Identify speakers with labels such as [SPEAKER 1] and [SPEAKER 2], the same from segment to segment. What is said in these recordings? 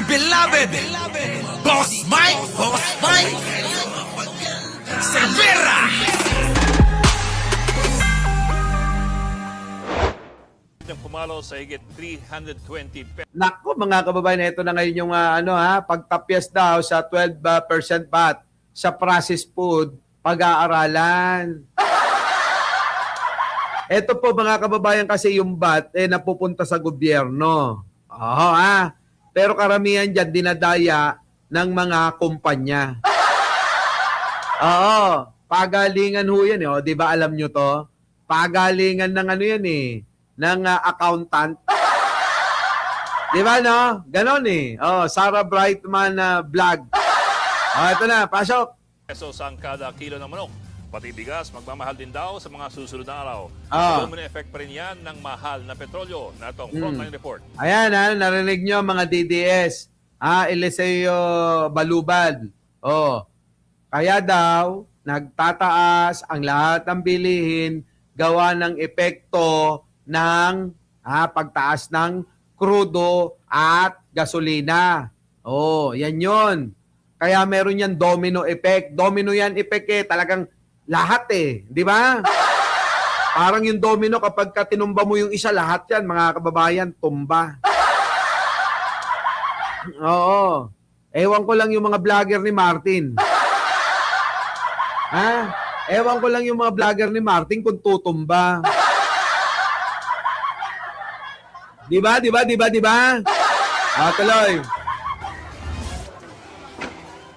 [SPEAKER 1] beloved, Boss Mike Cervera.
[SPEAKER 2] Pumalo sa higit 320 pesos.
[SPEAKER 3] Nako mga kababayan, ito na ngayon yung pagtapyas daw sa 12% VAT sa processed food pag-aaralan. Ito po mga kababayan kasi yung VAT napupunta sa gobyerno. Pero karamihan dyan dinadaya ng mga kumpanya. Pagalingan ho yan. Di ba alam nyo to? Pagalingan ng ano yan ng accountant. Di ba, no? Ganon Sarah Brightman vlog. Ito na, pasok.
[SPEAKER 2] Pesos ang kada kilo ng manok. Pati bigas, magmamahal din daw sa mga susunod na araw. Domino effect pa rin yan ng mahal na petrolyo. Na itong Frontline Report.
[SPEAKER 3] Ayan, narinig nyo mga DDS. Eliseo Balubad. Kaya daw, nagtataas ang lahat ng bilihin gawa ng epekto ng pagtaas ng krudo at gasolina. Yan yun. Kaya meron yan domino effect. Domino yan effect talagang lahat di ba? Parang yung domino kapag tinumba mo yung isa, lahat yan mga kababayan, tumba. Ewan ko lang yung mga vlogger ni Martin. Ewan ko lang yung mga vlogger ni Martin kung tutumba. Di ba? Tuloy.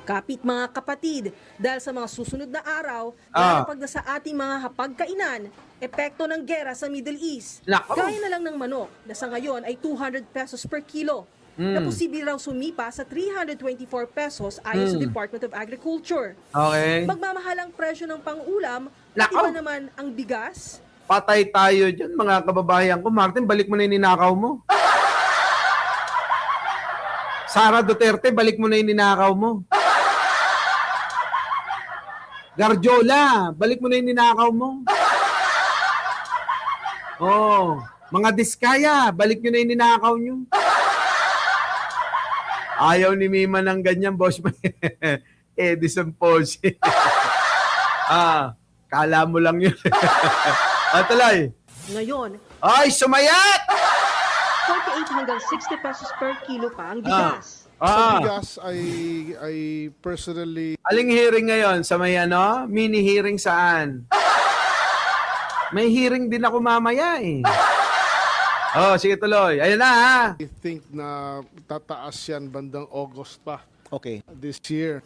[SPEAKER 4] Kapit mga kapatid, dahil sa mga susunod na araw, darapag na sa ating mga hapagkainan, epekto ng gera sa Middle East. Gaya na lang ng manok, na sa ngayon ay 200 pesos per kilo, na posible raw sumipa sa 324 pesos ayon sa Department of Agriculture.
[SPEAKER 3] Okay.
[SPEAKER 4] Magmamahal ang presyo ng pang-ulam, pati ba naman ang bigas?
[SPEAKER 3] Patay tayo dyan, mga kababayan ko. Martin, balik mo na yung ninakaw mo. Sara Duterte, balik mo na yung ninakaw mo. Garjola, balik mo na yung ninakaw mo. Mga Diskaya, balik nyo na yung ninakaw nyo. Ayaw ni Mima ng ganyan, boss. Edison Posse. Kala mo lang yun. Tuloy.
[SPEAKER 4] Ngayon,
[SPEAKER 3] ay, sumayat!
[SPEAKER 4] 48 hanggang 60 pesos per kilo pa ang bigas.
[SPEAKER 5] Sa bigas ay personally...
[SPEAKER 3] Aling hearing ngayon sa may mini hearing saan? May hearing din ako mamaya sige tuloy. Ayan na
[SPEAKER 5] I think na tataas yan bandang August pa.
[SPEAKER 6] Okay.
[SPEAKER 5] This year.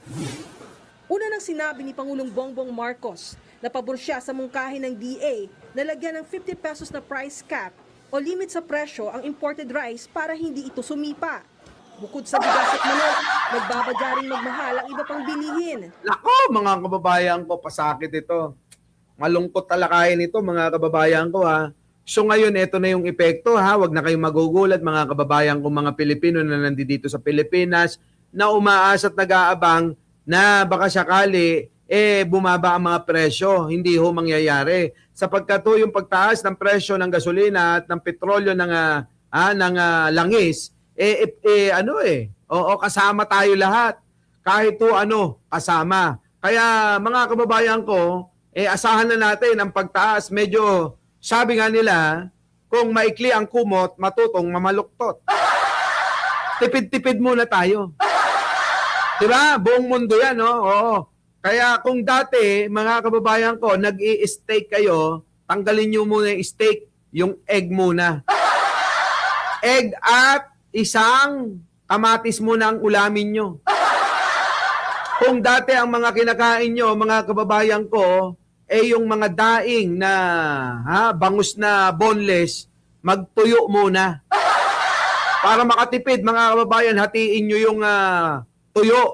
[SPEAKER 4] Una nang sinabi ni Pangulong Bongbong Marcos na pabor siya sa mungkahi ng DA na lagyan ng 50 pesos na price cap o limit sa presyo ang imported rice para hindi ito sumipa. Bukod sa bigas at manok, nagbabadya rin magmahal ang iba pang bilihin.
[SPEAKER 3] Nako, mga kababayan ko, pasakit ito. Malungkot talakayin ito, mga kababayan ko So ngayon, ito na yung epekto Huwag na kayong magugulat, mga kababayan ko, mga Pilipino na nandito sa Pilipinas na umaasa at nag-aabang na baka sakali bumaba ang mga presyo. Hindi ho mangyayari. Sapagkat yung pagtaas ng presyo ng gasolina at ng petrolyo ng langis, kasama tayo lahat. Kahit kasama. Kaya mga kababayan ko, asahan na natin ang pagtaas. Medyo, sabi nga nila, kung maikli ang kumot, matutong mamaluktot. Tipid-tipid muna tayo. Diba? Buong mundo yan, Oo. Kaya kung dati, mga kababayan ko, nag-i-steak kayo, tanggalin nyo muna yung steak, yung egg muna. Egg at isang kamatis muna ang ulamin nyo. Kung dati ang mga kinakain nyo, mga kababayan ko, yung mga daing na bangus na boneless, magtuyo muna. Para makatipid, mga kababayan, hatiin nyo yung tuyo,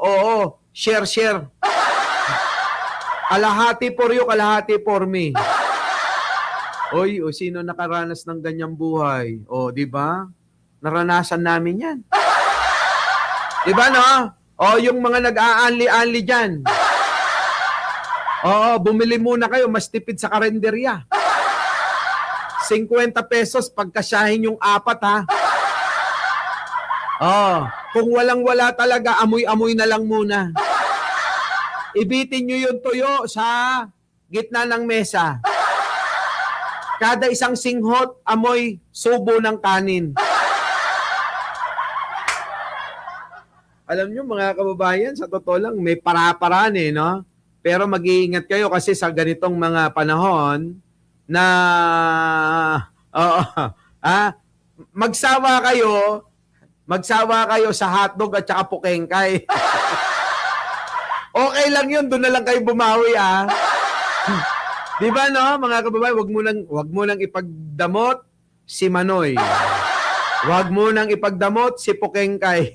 [SPEAKER 3] share. Kalahati for you, kalahati for me. Sino nakaranas ng ganyang buhay? Di ba? Naranasan namin yan. Di ba, no? Yung mga nag-aanli-anli dyan. Bumili muna kayo, mas tipid sa karenderya. 50 pesos pagkasyahin yung apat, Oh, kung walang-wala talaga, amoy-amoy na lang muna. Ibitin nyo yung tuyo sa gitna ng mesa. Kada isang singhot, amoy subo ng kanin. Alam nyo mga kababayan, sa totoo lang, may para-paraan no? Pero mag-iingat kayo kasi sa ganitong mga panahon na magsawa kayo sa hotdog at saka pukengkay. Okay lang yun, doon na lang kayo bumawi Di ba no, mga kababayan, wag mo nang ipagdamot si Manoy. Wag mo nang ipagdamot si Pukengkay.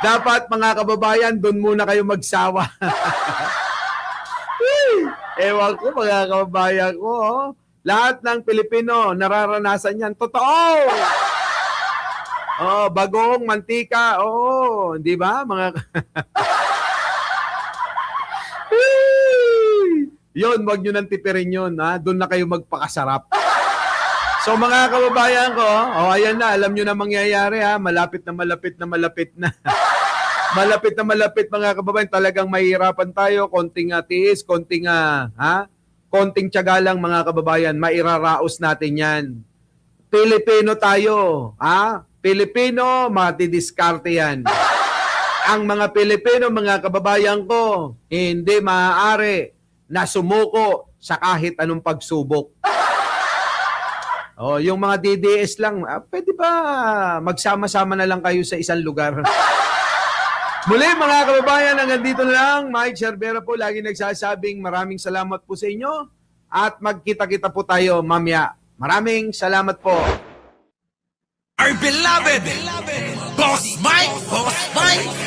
[SPEAKER 3] Dapat mga kababayan, doon muna kayo magsawa. Ewan ko mga kababayan ko, lahat ng Pilipino nararanasan yan. Totoo! Bagong mantika. Di ba mga Yun, wag nyo nang tipirin yun. Doon na kayo magpakasarap. So mga kababayan ko, ayan na, alam nyo na mangyayari malapit na. Malapit na malapit mga kababayan, talagang mahihirapan tayo, konting tiis, konting tiyaga lang mga kababayan, mairaraos natin yan. Pilipino tayo, Pilipino, matidiskarte yan. Ang mga Pilipino, mga kababayan ko, hindi maaari na sumuko sa kahit anong pagsubok. Yung mga DDS lang, pwede ba magsama-sama na lang kayo sa isang lugar? Muli mga kababayan, hanggang dito na lang. Mike Cervera po, lagi nagsasabing maraming salamat po sa inyo at magkita-kita po tayo mamaya. Maraming salamat po.
[SPEAKER 1] Our beloved Boss Mike! Boss Mike!